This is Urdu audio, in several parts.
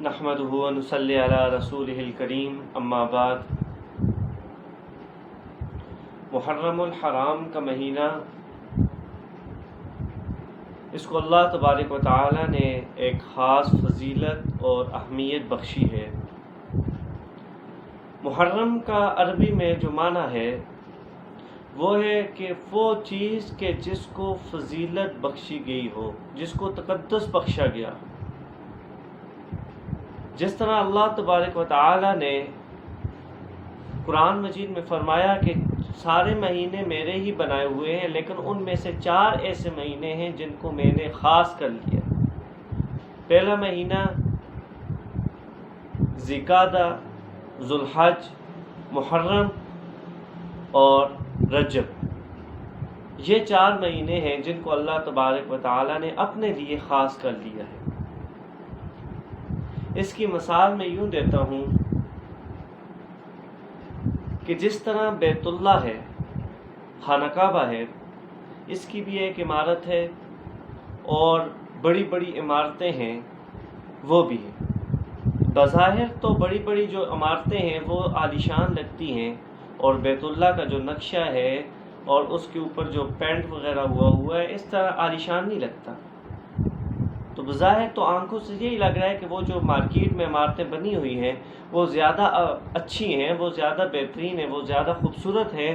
نحمدہ و نصلی علی رسولہ الکریم، اما بعد۔ محرم الحرام کا مہینہ، اس کو اللہ تبارک و تعالی نے ایک خاص فضیلت اور اہمیت بخشی ہے۔ محرم کا عربی میں جو معنی ہے وہ ہے کہ وہ چیز کہ جس کو فضیلت بخشی گئی ہو، جس کو تقدس بخشا گیا۔ جس طرح اللہ تبارک و تعالی نے قرآن مجید میں فرمایا کہ سارے مہینے میرے ہی بنائے ہوئے ہیں، لیکن ان میں سے 4 ایسے مہینے ہیں جن کو میں نے خاص کر لیا۔ پہلا مہینہ ذوالقعدہ، ذوالحج، محرم اور رجب، یہ 4 مہینے ہیں جن کو اللہ تبارک و تعالی نے اپنے لیے خاص کر لیا ہے۔ اس کی مثال میں یوں دیتا ہوں کہ جس طرح بیت اللہ ہے، خانہ کعبہ ہے، اس کی بھی ایک عمارت ہے اور بڑی بڑی عمارتیں ہیں وہ بھی ہیں۔ بظاہر تو بڑی بڑی جو عمارتیں ہیں وہ عالیشان لگتی ہیں، اور بیت اللہ کا جو نقشہ ہے اور اس کے اوپر جو پینٹ وغیرہ ہوا ہے اس طرح عالیشان نہیں لگتا۔ تو بظاہر تو آنکھوں سے یہی لگ رہا ہے کہ وہ جو مارکیٹ میں عمارتیں بنی ہوئی ہیں وہ زیادہ اچھی ہیں، وہ زیادہ بہترین ہیں، وہ زیادہ خوبصورت ہیں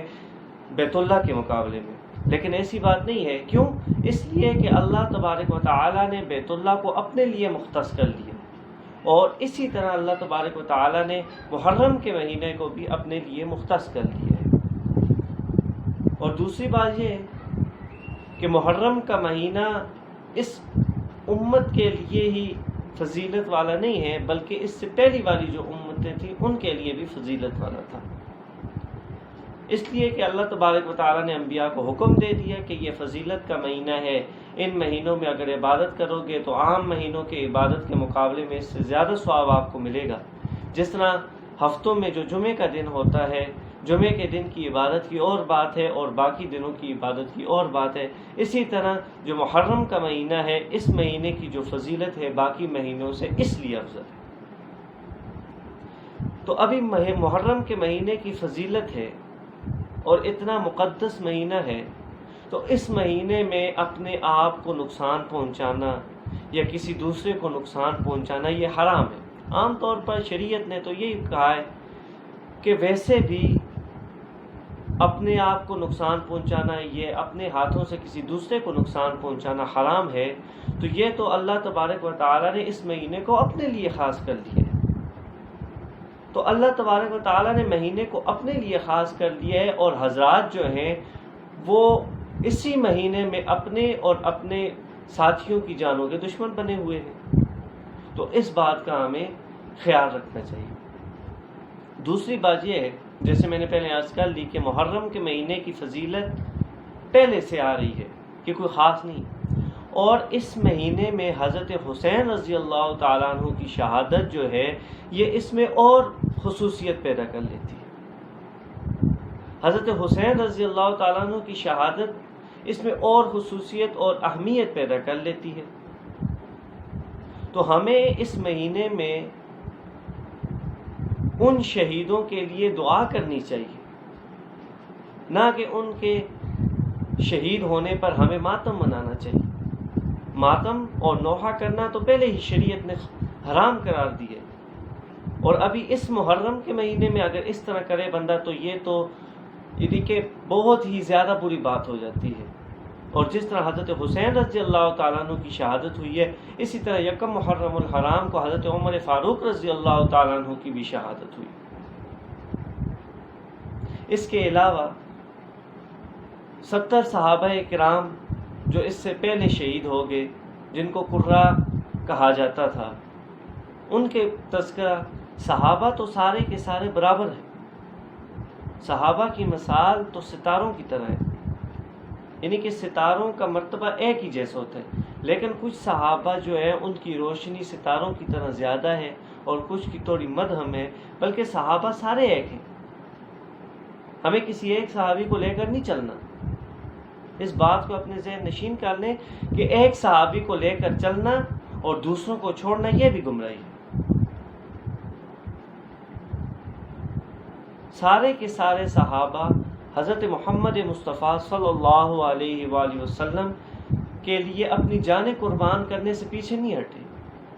بیت اللہ کے مقابلے میں، لیکن ایسی بات نہیں ہے۔ کیوں؟ اس لیے کہ اللہ تبارک و تعالی نے بیت اللہ کو اپنے لیے مختص کر لیا، اور اسی طرح اللہ تبارک و تعالی نے محرم کے مہینے کو بھی اپنے لیے مختص کر لیا ہے۔ اور دوسری بات یہ ہے کہ محرم کا مہینہ اس امت کے لیے ہی فضیلت والا نہیں ہے، بلکہ اس سے پہلی والی جو امتیں تھیں ان کے لیے بھی فضیلت والا تھا، اس لیے کہ اللہ تبارک و تعالی نے انبیاء کو حکم دے دیا کہ یہ فضیلت کا مہینہ ہے، ان مہینوں میں اگر عبادت کرو گے تو عام مہینوں کے عبادت کے مقابلے میں اس سے زیادہ ثواب آپ کو ملے گا۔ جس طرح ہفتوں میں جو جمعے کا دن ہوتا ہے، جمعے کے دن کی عبادت کی اور بات ہے اور باقی دنوں کی عبادت کی اور بات ہے، اسی طرح جو محرم کا مہینہ ہے، اس مہینے کی جو فضیلت ہے باقی مہینوں سے اس لیے افضل ہے۔ تو ابھی محرم کے مہینے کی فضیلت ہے اور اتنا مقدس مہینہ ہے، تو اس مہینے میں اپنے آپ کو نقصان پہنچانا یا کسی دوسرے کو نقصان پہنچانا یہ حرام ہے۔ عام طور پر شریعت نے تو یہی کہا ہے کہ ویسے بھی اپنے آپ کو نقصان پہنچانا، یہ اپنے ہاتھوں سے کسی دوسرے کو نقصان پہنچانا حرام ہے، تو یہ تو اللہ تبارک و تعالی نے اس مہینے کو اپنے لیے خاص کر لیا ہے۔ تو اللہ تبارک و تعالی نے مہینے کو اپنے لیے خاص کر لیا ہے، اور حضرات جو ہیں وہ اسی مہینے میں اپنے اور اپنے ساتھیوں کی جانوں کے دشمن بنے ہوئے ہیں، تو اس بات کا ہمیں خیال رکھنا چاہیے۔ دوسری بات یہ ہے، جیسے میں نے پہلے عرض کر لی کہ محرم کے مہینے کی فضیلت پہلے سے آ رہی ہے کہ کوئی خاص نہیں، اور اس مہینے میں حضرت حسین رضی اللہ تعالیٰ عنہ کی شہادت جو ہے یہ اس میں اور خصوصیت پیدا کر لیتی ہے۔ حضرت حسین رضی اللہ تعالیٰ عنہ کی شہادت اس میں اور خصوصیت اور اہمیت پیدا کر لیتی ہے۔ تو ہمیں اس مہینے میں ان شہیدوں کے لیے دعا کرنی چاہیے، نہ کہ ان کے شہید ہونے پر ہمیں ماتم منانا چاہیے۔ ماتم اور نوحہ کرنا تو پہلے ہی شریعت نے حرام قرار دیا، اور ابھی اس محرم کے مہینے میں اگر اس طرح کرے بندہ تو یہ تو کہ بہت ہی زیادہ بری بات ہو جاتی ہے۔ اور جس طرح حضرت حسین رضی اللہ تعالیٰ عنہ کی شہادت ہوئی ہے، اسی طرح یکم محرم الحرام کو حضرت عمر فاروق رضی اللہ تعالیٰ عنہ کی بھی شہادت ہوئی۔ اس کے علاوہ 70 صحابہ کرام جو اس سے پہلے شہید ہو گئے، جن کو قرہ کہا جاتا تھا، ان کے تذکرہ، صحابہ تو سارے کے سارے برابر ہیں، صحابہ کی مثال تو ستاروں کی طرح ہے، یعنی کہ ستاروں کا مرتبہ ایک ہی جیسا ہوتا ہے، لیکن کچھ صحابہ جو ہے ان کی روشنی ستاروں کی طرح زیادہ ہے اور کچھ کی تھوڑی مدھم ہے، بلکہ صحابہ سارے ایک ہیں۔ ہمیں کسی ایک صحابی کو لے کر نہیں چلنا، اس بات کو اپنے ذہن نشین کر لیں کہ ایک صحابی کو لے کر چلنا اور دوسروں کو چھوڑنا یہ بھی گمراہی ہے۔ سارے کے سارے صحابہ حضرت محمد مصطفیٰ صلی اللہ علیہ وآلہ وسلم کے لیے اپنی جانیں قربان کرنے سے پیچھے نہیں ہٹے،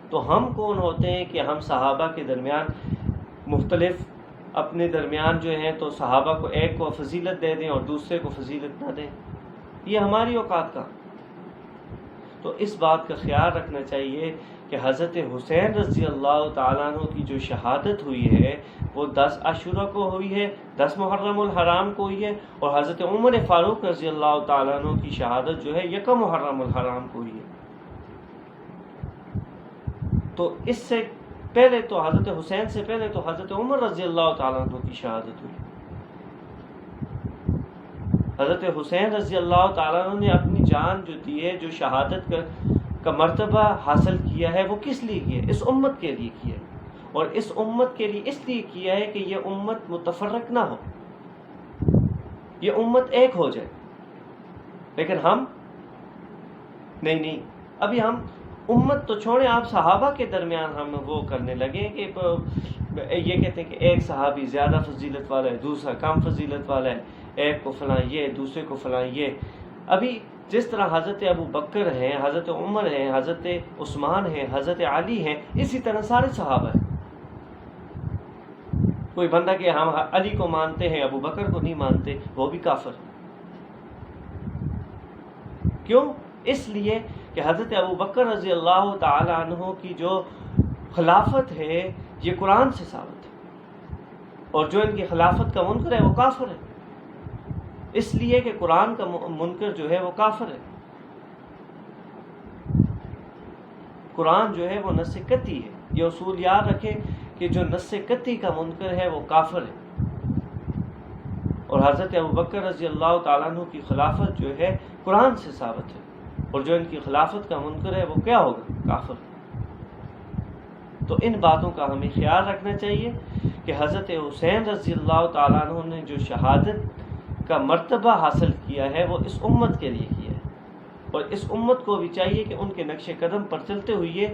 تو ہم کون ہوتے ہیں کہ ہم صحابہ کے درمیان مختلف اپنے درمیان جو ہیں تو صحابہ کو ایک کو فضیلت دے دیں اور دوسرے کو فضیلت نہ دیں؟ یہ ہماری اوقات کا۔ تو اس بات کا خیال رکھنا چاہیے کہ حضرت حسین رضی اللہ تعالیٰ عنہ کی جو شہادت ہوئی ہے وہ 10 عاشوراء کو ہوئی ہے، 10 محرم الحرام کو ہوئی ہے، اور حضرت عمر فاروق رضی اللہ تعالیٰ عنہ کی شہادت جو ہے 1 محرم الحرام کو ہوئی ہے۔ تو اس سے پہلے تو حضرت حسین سے پہلے تو حضرت عمر رضی اللہ تعالیٰ عنہ کی شہادت ہوئی۔ حضرت حسین رضی اللہ تعالیٰ عنہ نے اپنی جان جو دی ہے، جو شہادت کا مرتبہ حاصل کیا ہے، وہ کس لیے کیا ہے؟ اس امت کے لیے کیا ہے، اور اس امت کے لیے اس لیے کیا ہے کہ یہ امت متفرق نہ ہو، یہ امت ایک ہو جائے۔ لیکن ہم نہیں، ابھی ہم امت تو چھوڑیں، آپ صحابہ کے درمیان ہم وہ کرنے لگے کہ یہ کہتے ہیں کہ ایک صحابی زیادہ فضیلت والا ہے، دوسرا کم فضیلت والا ہے، ایک کو فلاں یہ، دوسرے کو فلاں یہ۔ ابھی جس طرح حضرت ابو بکر ہیں، حضرت عمر ہیں، حضرت عثمان ہیں، حضرت علی ہیں، اسی طرح سارے صحابہ ہیں۔ کوئی بندہ کہ ہم علی کو مانتے ہیں، ابو بکر کو نہیں مانتے، وہ بھی کافر ہے۔ کیوں؟ اس لیے کہ حضرت ابو بکر رضی اللہ تعالی عنہ کی جو خلافت ہے یہ قرآن سے ثابت ہے، اور جو ان کی خلافت کا منکر ہے وہ کافر ہے، اس لیے کہ قرآن کا منکر جو ہے وہ کافر ہے۔ قرآن جو ہے وہ نص قطعی ہے، یہ اصول یاد رکھیں کہ جو نص قطعی کا منکر ہے وہ کافر ہے، اور حضرت ابو بکر رضی اللہ تعالیٰ عنہ کی خلافت جو ہے قرآن سے ثابت ہے، اور جو ان کی خلافت کا منکر ہے وہ کیا ہوگا؟ کافر۔ تو ان باتوں کا ہمیں خیال رکھنا چاہیے کہ حضرت حسین رضی اللہ تعالیٰ عنہ نے جو شہادت کا مرتبہ حاصل کیا ہے وہ اس امت کے لیے کیا ہے، اور اس امت کو بھی چاہیے کہ ان کے نقش قدم پر چلتے ہوئے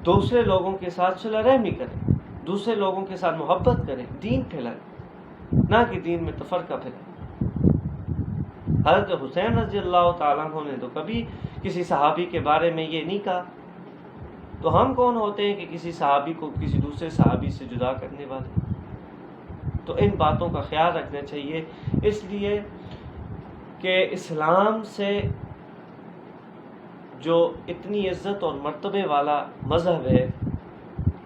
دوسرے لوگوں کے ساتھ صلح رحمی کریں، دوسرے لوگوں کے ساتھ محبت کریں، دین پھیلائیں، نہ کہ دین میں تفرقہ پھیلائیں۔ حضرت حسین رضی اللہ تعالیٰ عنہ نے تو کبھی کسی صحابی کے بارے میں یہ نہیں کہا، تو ہم کون ہوتے ہیں کہ کسی صحابی کو کسی دوسرے صحابی سے جدا کرنے والے؟ تو ان باتوں کا خیال رکھنا چاہیے، اس لیے کہ اسلام سے جو اتنی عزت اور مرتبے والا مذہب ہے،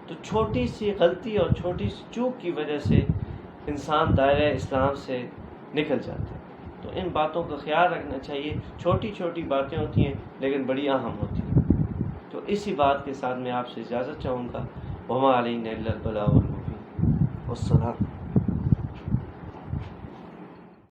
تو چھوٹی سی غلطی اور چھوٹی سی چوک کی وجہ سے انسان دائرہ اسلام سے نکل جاتا ہے۔ تو ان باتوں کا خیال رکھنا چاہیے، چھوٹی چھوٹی باتیں ہوتی ہیں لیکن بڑی اہم ہوتی ہیں۔ تو اسی بات کے ساتھ میں آپ سے اجازت چاہوں گا۔ وما علینا الا البلاغ المبین۔ والسلام۔